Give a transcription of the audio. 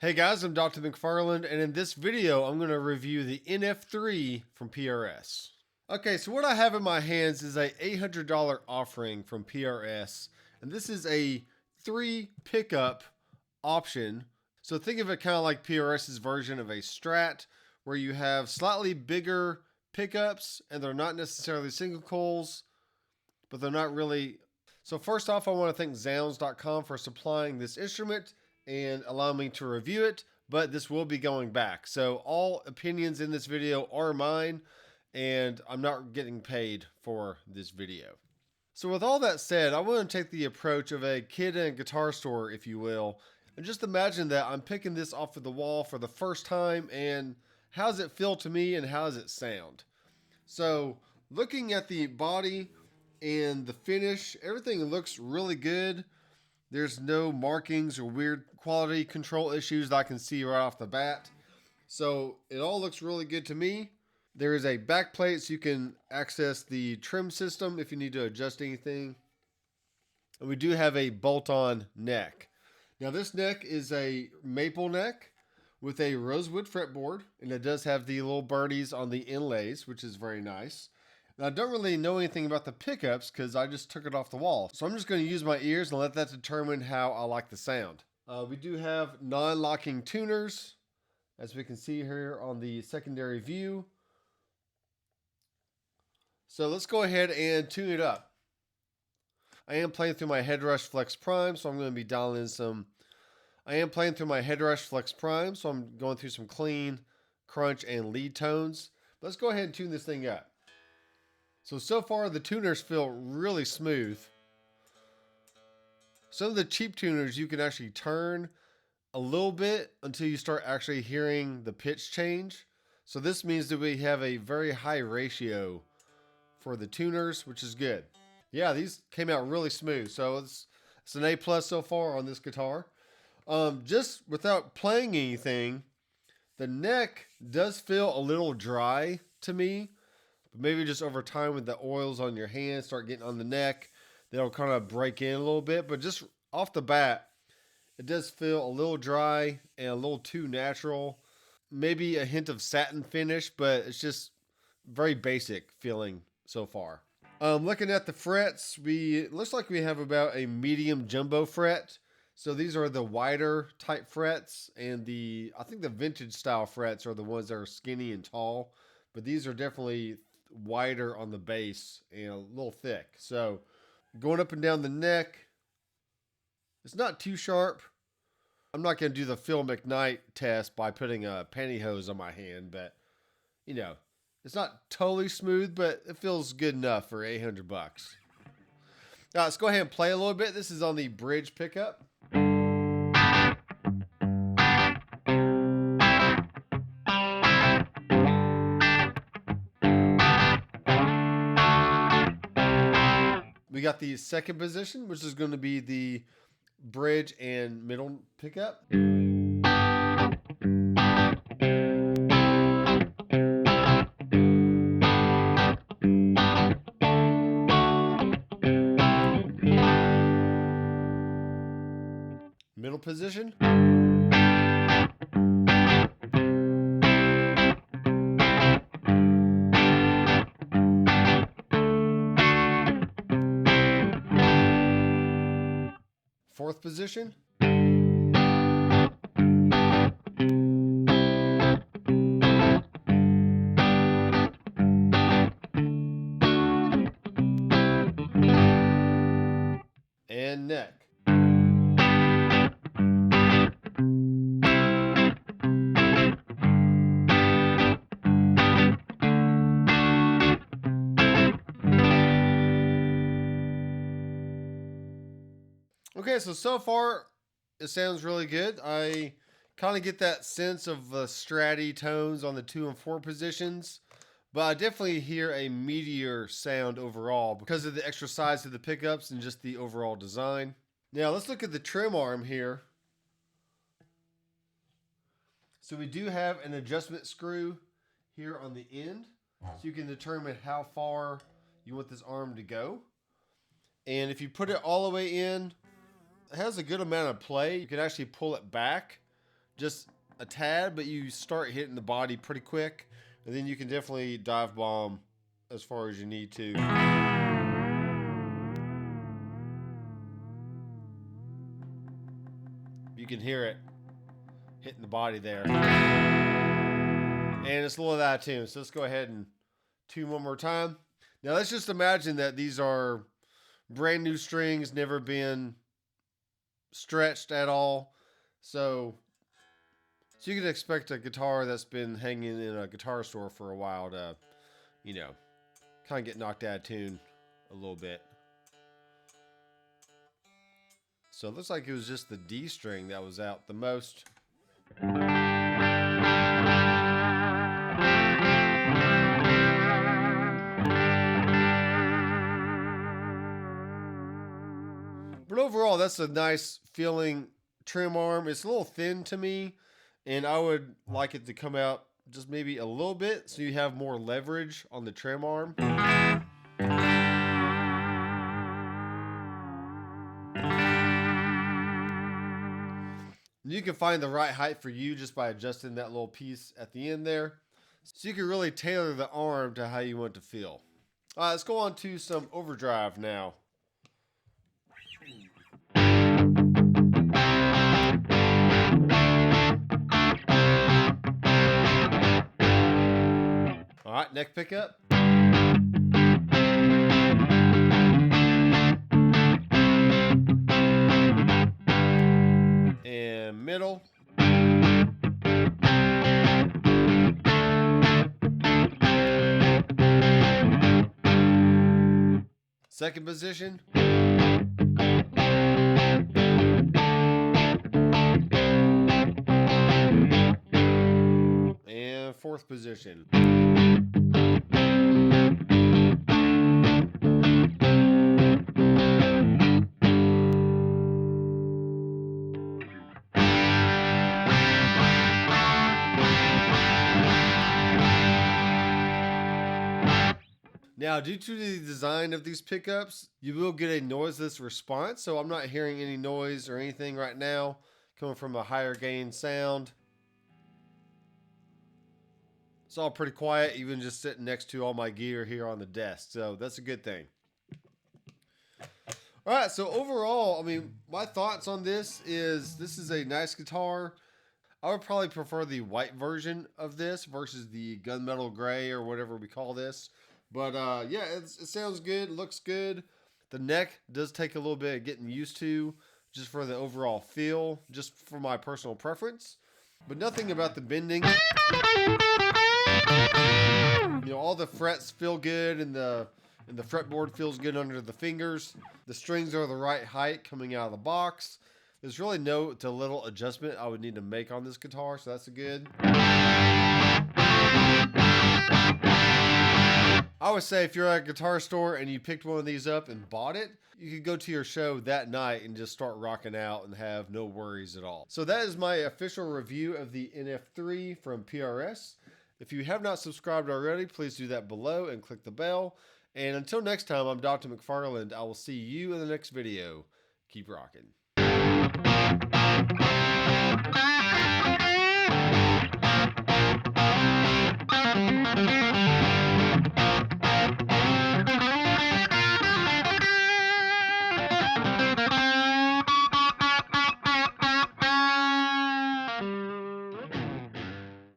Hey guys, I'm Doctor McFarland, and in this video, I'm going to review the NF3 from PRS. Okay, so what I have in my hands is a $800 offering from PRS, and this is a 3 pickup option. So think of it kind of like PRS's version of a strat, where you have slightly bigger pickups, and they're not necessarily single coils, but they're not really. So first off, I want to thank Zounds.com for supplying this instrument and allow me to review it, but this will be going back. So all opinions in this video are mine, and I'm not getting paid for this video. So with all that said, I want to take the approach of a kid in a guitar store, if you will, and just imagine that I'm picking this off of the wall for the first time, and how does it feel to me and how does it sound? So looking at the body and the finish, everything looks really good. There's no markings or weird quality control issues that I can see right off the bat. So it all looks really good to me. There is a back plate so you can access the trim system if you need to adjust anything. And we do have a bolt-on neck. Now this neck is a maple neck with a rosewood fretboard, and it does have the little birdies on the inlays, which is very nice. Now, I don't really know anything about the pickups because I just took it off the wall. So I'm just going to use my ears and let that determine how I like the sound. We do have non-locking tuners, as we can see here on the secondary view. So let's go ahead and tune it up. I am playing through my Headrush Flex Prime, so I'm going to be dialing in some. I am playing through my Headrush Flex Prime, so I'm going through some clean, crunch, and lead tones. Let's go ahead and tune this thing up. So far the tuners feel really smooth. Some of the cheap tuners you can actually turn a little bit until you start actually hearing the pitch change. So this means that we have a very high ratio for the tuners, which is good. Yeah, these came out really smooth. So it's an A+ so far on this guitar. Just without playing anything, the neck does feel a little dry to me. Maybe just over time with the oils on your hands start getting on the neck, they'll kind of break in a little bit. But just off the bat, it does feel a little dry and a little too natural. Maybe a hint of satin finish, but it's just very basic feeling so far. Looking at the frets, it looks like we have about a medium jumbo fret. So these are the wider type frets, and I think the vintage style frets are the ones that are skinny and tall, but these are definitely wider on the base and a little thick. So going up and down the neck, it's not too sharp. I'm not going to do the Phil McKnight test by putting a pantyhose on my hand, but you know, it's not totally smooth, but it feels good enough for $800. Now let's go ahead and play a little bit. This is on the bridge pickup. We got the second position, which is going to be the bridge and middle pickup. Middle position. Fourth position. And neck. Okay, so far it sounds really good. I kind of get that sense of stratty tones on the 2 and 4 positions, but I definitely hear a meatier sound overall because of the extra size of the pickups and just the overall design. Now let's look at the trim arm here. So we do have an adjustment screw here on the end, so you can determine how far you want this arm to go. And if you put it all the way in, it has a good amount of play. You can actually pull it back just a tad, but you start hitting the body pretty quick, and then you can definitely dive bomb as far as you need to. You can hear it hitting the body there. And it's a little out of tune, so let's go ahead and tune one more time. Now let's just imagine that these are brand new strings, never been stretched at all. So you can expect a guitar that's been hanging in a guitar store for a while to, you know, kind of get knocked out of tune a little bit. So it looks like it was just the D string that was out the most. But overall, that's a nice feeling trim arm. It's a little thin to me, and I would like it to come out just maybe a little bit so you have more leverage on the trim arm. You can find the right height for you just by adjusting that little piece at the end there. So you can really tailor the arm to how you want it to feel. All right, let's go on to some overdrive now. All right, neck pickup. And middle. Second position. And fourth position. Now, due to the design of these pickups, you will get a noiseless response. So I'm not hearing any noise or anything right now coming from a higher gain sound. It's all pretty quiet, even just sitting next to all my gear here on the desk. So that's a good thing. All right, so overall, I mean, my thoughts on this is a nice guitar. I would probably prefer the white version of this versus the gunmetal gray or whatever we call this. But yeah, it sounds good, looks good. The neck does take a little bit of getting used to just for the overall feel, just for my personal preference. But nothing about the bending. You know, all the frets feel good and the fretboard feels good under the fingers. The strings are the right height coming out of the box. There's really no to little adjustment I would need to make on this guitar, so that's a good. I would say if you're at a guitar store and you picked one of these up and bought it, you could go to your show that night and just start rocking out and have no worries at all. So that is my official review of the NF3 from PRS. If you have not subscribed already, please do that below and click the bell. And until next time, I'm Dr. McFarland. I will see you in the next video. Keep rocking.